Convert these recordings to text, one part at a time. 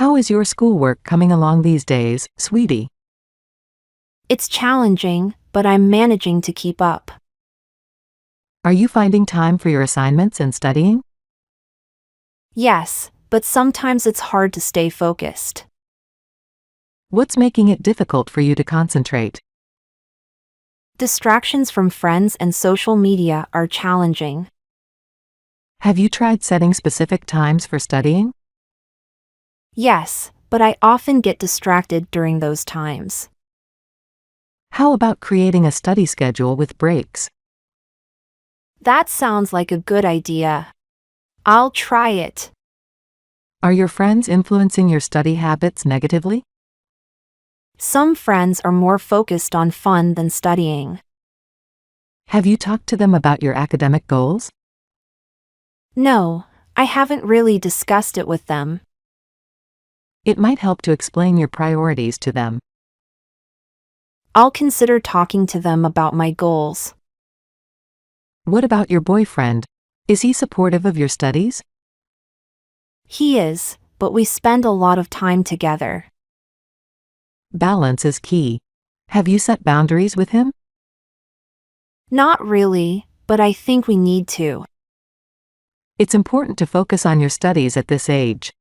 How is your schoolwork coming along these days, sweetie? It's challenging, but I'm managing to keep up. Are you finding time for your assignments and studying? Yes, but sometimes it's hard to stay focused. What's making it difficult for you to concentrate? Distractions from friends and social media are challenging. Have you tried setting specific times for studying? Yes, but I often get distracted during those times. How about creating a study schedule with breaks? That sounds like a good idea. I'll try it. Are your friends influencing your study habits negatively? Some friends are more focused on fun than studying. Have you talked to them about your academic goals? No, I haven't really discussed it with them. It might help to explain your priorities to them. I'll consider talking to them about my goals. What about your boyfriend? Is he supportive of your studies? He is, but we spend a lot of time together. Balance is key. Have you set boundaries with him? Not really, but I think we need to. It's important to focus on your studies at this age.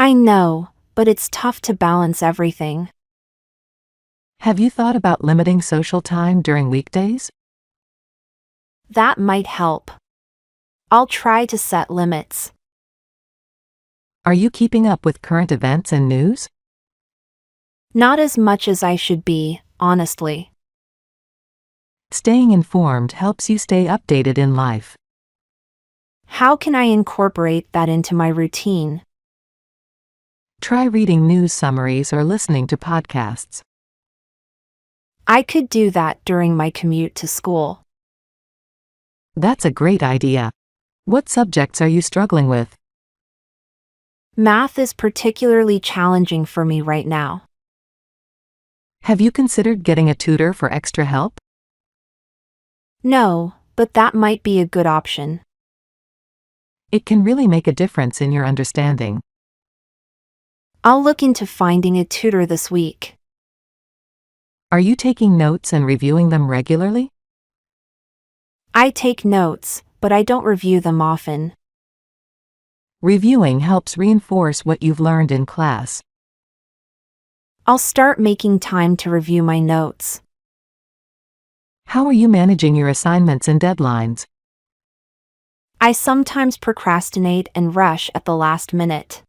I know, but it's tough to balance everything. Have you thought about limiting social time during weekdays? That might help. I'll try to set limits. Are you keeping up with current events and news? Not as much as I should be, honestly. Staying informed helps you stay updated in life. How can I incorporate that into my routine? Try reading news summaries or listening to podcasts. I could do that during my commute to school. That's a great idea. What subjects are you struggling with? Math is particularly challenging for me right now. Have you considered getting a tutor for extra help? No, but that might be a good option. It can really make a difference in your understanding. I'll look into finding a tutor this week. Are you taking notes and reviewing them regularly? I take notes, but I don't review them often. Reviewing helps reinforce what you've learned in class. I'll start making time to review my notes. How are you managing your assignments and deadlines? I sometimes procrastinate and rush at the last minute.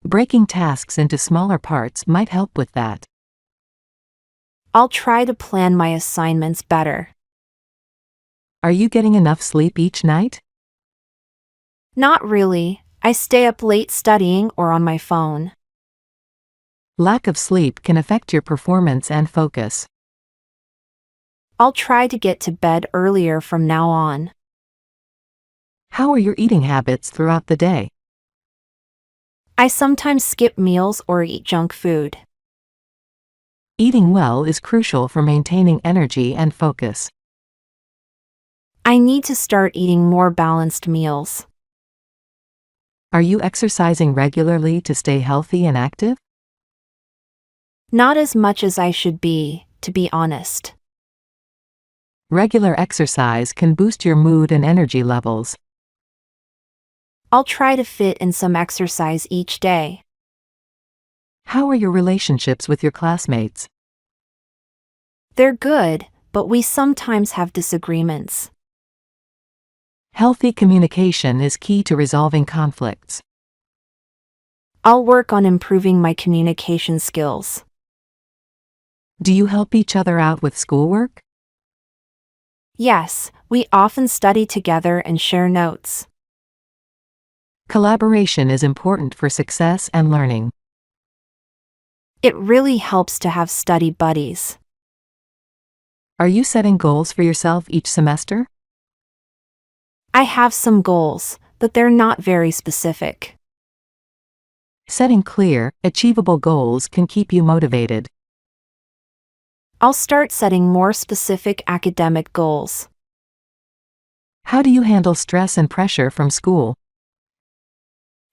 Breaking tasks into smaller parts might help with that. I'll try to plan my assignments better. Are you getting enough sleep each night? Not really, I stay up late studying or on my phone. Lack of sleep can affect your performance and focus. I'll try to get to bed earlier from now on. How are your eating habits throughout the day? I sometimes skip meals or eat junk food. Eating well is crucial for maintaining energy and focus. I need to start eating more balanced meals. Are you exercising regularly to stay healthy and active? Not as much as I should be, to be honest. Regular exercise can boost your mood and energy levels. I'll try to fit in some exercise each day. How are your relationships with your classmates? They're good, but we sometimes have disagreements. Healthy communication is key to resolving conflicts. I'll work on improving my communication skills. Do you help each other out with schoolwork? Yes, we often study together and share notes. Collaboration is important for success and learning. It really helps to have study buddies. Are you setting goals for yourself each semester? I have some goals, but they're not very specific. Setting clear, achievable goals can keep you motivated. I'll start setting more specific academic goals. How do you handle stress and pressure from school?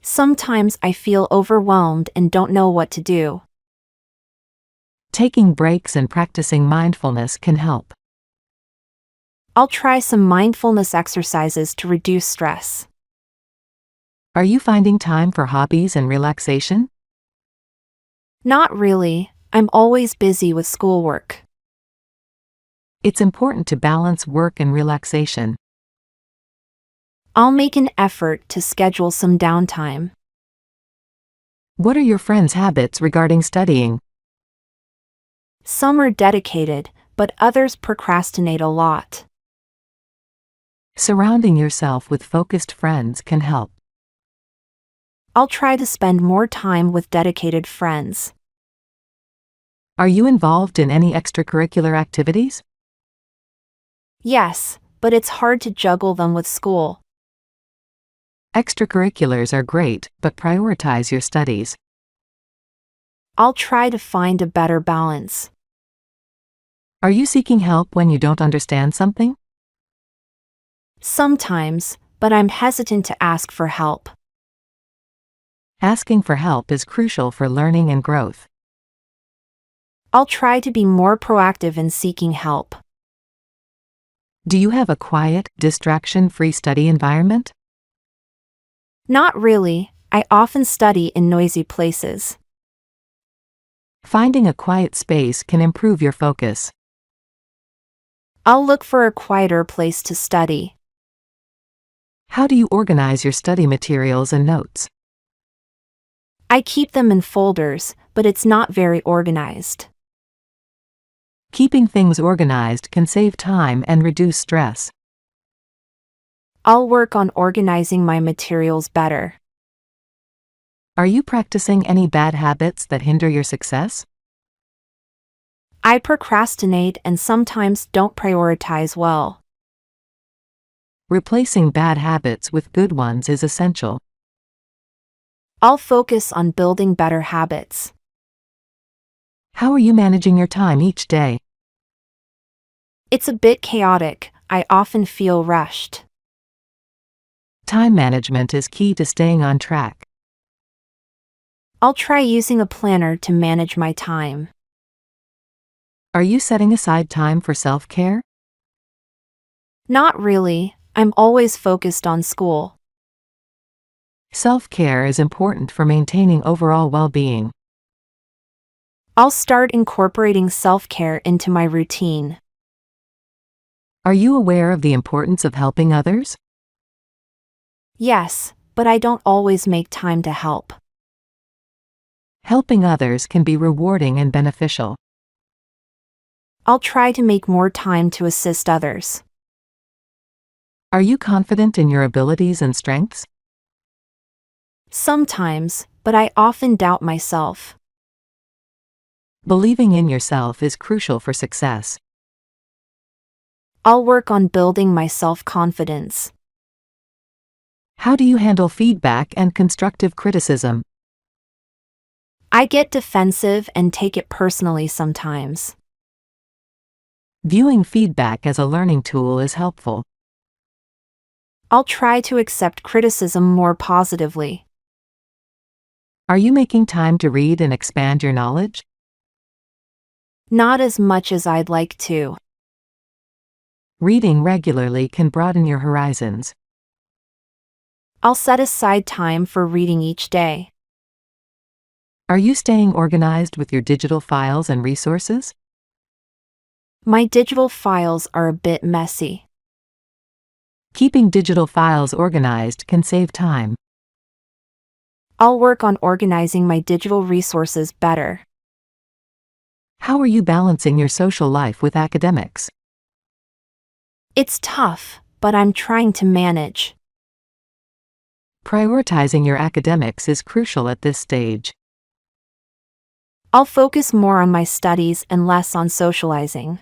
Sometimes I feel overwhelmed and don't know what to do. Taking breaks and practicing mindfulness can help. I'll try some mindfulness exercises to reduce stress. Are you finding time for hobbies and relaxation? Not really, I'm always busy with schoolwork. It's important to balance work and relaxation. I'll make an effort to schedule some downtime. What are your friends' habits regarding studying? Some are dedicated, but others procrastinate a lot. Surrounding yourself with focused friends can help. I'll try to spend more time with dedicated friends. Are you involved in any extracurricular activities? Yes, but it's hard to juggle them with school. Extracurriculars are great, but prioritize your studies. I'll try to find a better balance. Are you seeking help when you don't understand something? Sometimes, but I'm hesitant to ask for help. Asking for help is crucial for learning and growth. I'll try to be more proactive in seeking help. Do you have a quiet, distraction-free study environment? Not really, I often study in noisy places. Finding a quiet space can improve your focus. I'll look for a quieter place to study. How do you organize your study materials and notes? I keep them in folders, but it's not very organized. Keeping things organized can save time and reduce stress. I'll work on organizing my materials better. Are you practicing any bad habits that hinder your success? I procrastinate and sometimes don't prioritize well. Replacing bad habits with good ones is essential. I'll focus on building better habits. How are you managing your time each day? It's a bit chaotic, I often feel rushed. Time management is key to staying on track. I'll try using a planner to manage my time. Are you setting aside time for self-care? Not really, I'm always focused on school. Self-care is important for maintaining overall well-being. I'll start incorporating self-care into my routine. Are you aware of the importance of helping others? Yes, but I don't always make time to help. Helping others can be rewarding and beneficial. I'll try to make more time to assist others. Are you confident in your abilities and strengths? Sometimes, but I often doubt myself. Believing in yourself is crucial for success. I'll work on building my self-confidence. How do you handle feedback and constructive criticism? I get defensive and take it personally sometimes. Viewing feedback as a learning tool is helpful. I'll try to accept criticism more positively. Are you making time to read and expand your knowledge? Not as much as I'd like to. Reading regularly can broaden your horizons. I'll set aside time for reading each day. Are you staying organized with your digital files and resources? My digital files are a bit messy. Keeping digital files organized can save time. I'll work on organizing my digital resources better. How are you balancing your social life with academics? It's tough, but I'm trying to manage. Prioritizing your academics is crucial at this stage. I'll focus more on my studies and less on socializing.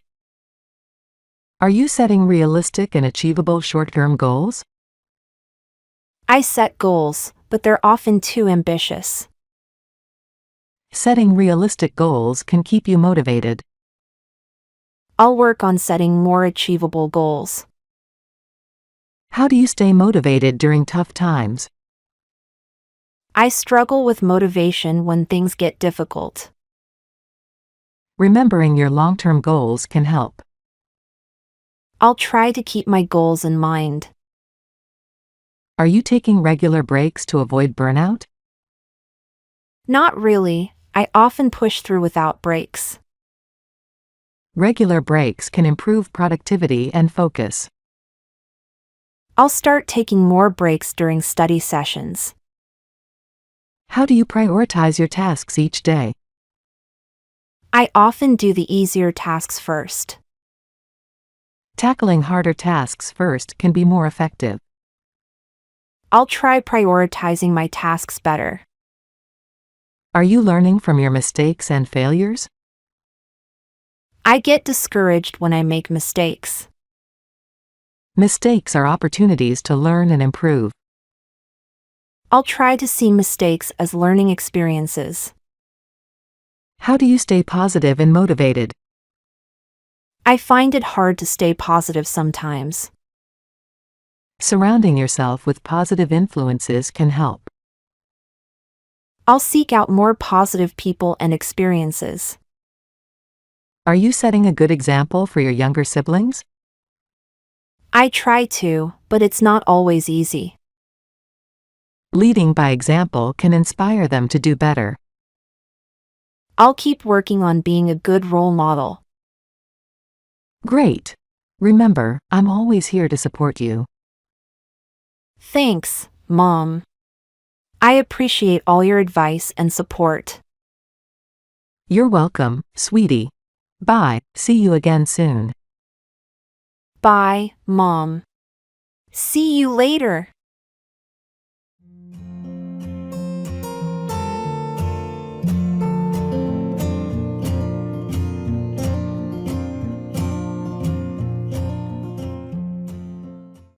Are you setting realistic and achievable short-term goals? I set goals, but they're often too ambitious. Setting realistic goals can keep you motivated. I'll work on setting more achievable goals. How do you stay motivated during tough times? I struggle with motivation when things get difficult. Remembering your long-term goals can help. I'll try to keep my goals in mind. Are you taking regular breaks to avoid burnout? Not really, I often push through without breaks. Regular breaks can improve productivity and focus. I'll start taking more breaks during study sessions. How do you prioritize your tasks each day? I often do the easier tasks first. Tackling harder tasks first can be more effective. I'll try prioritizing my tasks better. Are you learning from your mistakes and failures? I get discouraged when I make mistakes. Mistakes are opportunities to learn and improve. I'll try to see mistakes as learning experiences. How do you stay positive and motivated? I find it hard to stay positive sometimes. Surrounding yourself with positive influences can help. I'll seek out more positive people and experiences. Are you setting a good example for your younger siblings? I try to, but it's not always easy. Leading by example can inspire them to do better. I'll keep working on being a good role model. Great! Remember, I'm always here to support you. Thanks, Mom. I appreciate all your advice and support. You're welcome, sweetie. Bye, see you again soon. Bye, Mom. See you later.